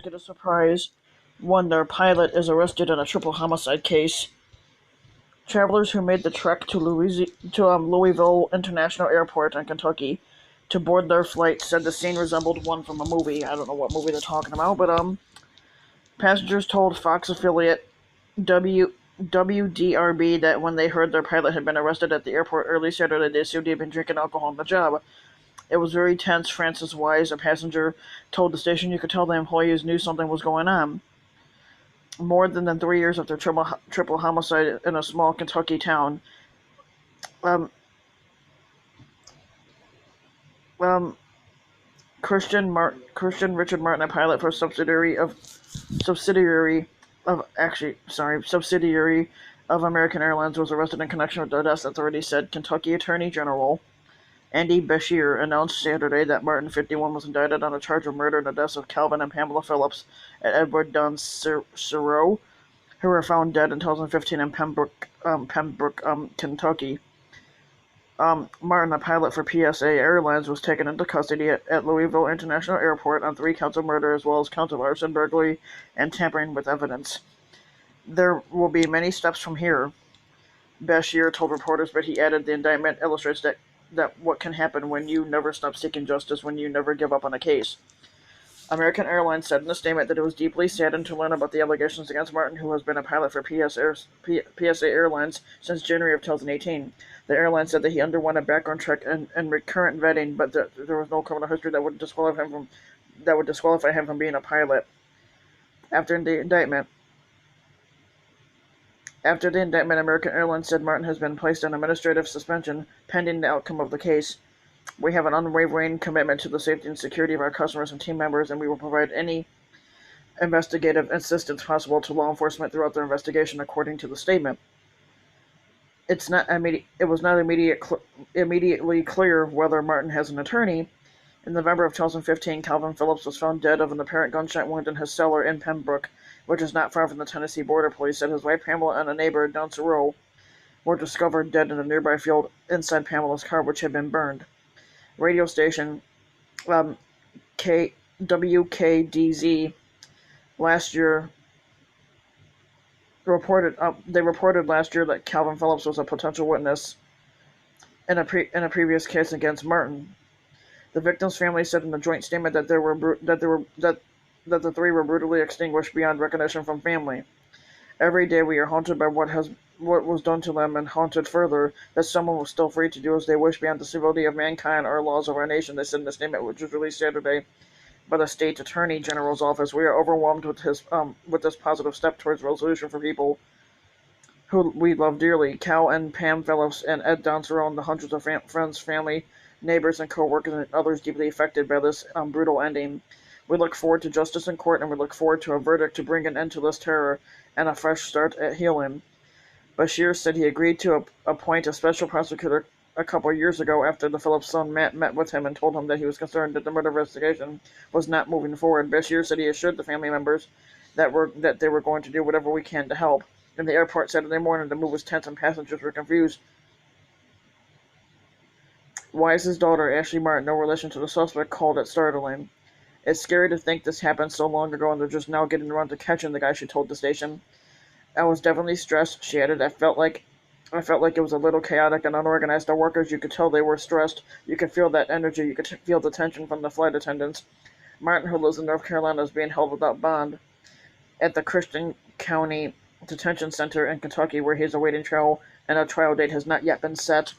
get a surprise when their pilot is arrested in a triple homicide case. Travelers who made the trek to Louisville International Airport in Kentucky to board their flight said the scene resembled one from a movie. I don't know what movie they're talking about, but passengers told Fox affiliate W WDRB that when they heard their pilot had been arrested at the airport early Saturday, they assumed he had been drinking alcohol on the job. It was very tense, Francis Wise, a passenger, told the station. You could tell the employees knew something was going on. More than 3 years after triple homicide in a small Kentucky town, um, um, Christian Richard Martin, a pilot for subsidiary of American Airlines, was arrested in connection with the deaths. Authorities said Kentucky Attorney General Andy Beshear announced Saturday that Martin, 51, was indicted on a charge of murder in the deaths of Calvin and Pamela Phillips and Edward Dunn Serow, who were found dead in 2015 in Pembroke, Kentucky. Martin, a pilot for PSA Airlines, was taken into custody at Louisville International Airport on 3 counts of murder as well as counts of arson, burglary, and tampering with evidence. There will be many steps from here, Bashir told reporters, but he added the indictment illustrates that what can happen when you never stop seeking justice, when you never give up on a case. American Airlines said in a statement that it was deeply saddened to learn about the allegations against Martin, who has been a pilot for PSA Airlines since January of 2018. The airline said that he underwent a background check and recurrent vetting, but there was no criminal history that would disqualify him from being a pilot. After the indictment, American Airlines said Martin has been placed on administrative suspension pending the outcome of the case. We have an unwavering commitment to the safety and security of our customers and team members, and we will provide any investigative assistance possible to law enforcement throughout their investigation, according to the statement. It was not immediately clear whether Martin has an attorney. In November of 2015, Calvin Phillips was found dead of an apparent gunshot wound in his cellar in Pembroke, which is not far from the Tennessee border. Police said his wife Pamela and a neighbor, Don Rowe, were discovered dead in a nearby field inside Pamela's car, which had been burned. Radio station um, WKDZ last year reported last year that Calvin Phillips was a potential witness in a previous case against Martin. The victim's family said in a joint statement that the three were brutally extinguished beyond recognition from family. Every day we are haunted by what was done to them, and haunted further that someone was still free to do as they wish beyond the civility of mankind or laws of our nation, they said in a statement which was released Saturday by the state attorney general's office. We are overwhelmed with this positive step towards resolution for people who we love dearly. Cal and Pam Phillips and Ed Donserow and the hundreds of friends, family, neighbors, and co-workers and others deeply affected by this brutal ending. We look forward to justice in court, and we look forward to a verdict to bring an end to this terror and a fresh start at healing. Bashir said he agreed to appoint a special prosecutor a couple years ago after the Phillips son Matt met with him and told him that he was concerned that the murder investigation was not moving forward. Bashir said he assured the family members that they were going to do whatever we can to help. In the airport Saturday morning, the move was tense and passengers were confused. Wise's daughter, Ashley Martin, no relation to the suspect, called it startling. It's scary to think this happened so long ago and they're just now getting around to catching the guy, she told the station. I was definitely stressed, she added. I felt like it was a little chaotic and unorganized. The workers, you could tell they were stressed. You could feel that energy. You could feel the tension from the flight attendants. Martin, who lives in North Carolina, is being held without bond at the Christian County Detention Center in Kentucky, where he is awaiting trial, and a trial date has not yet been set.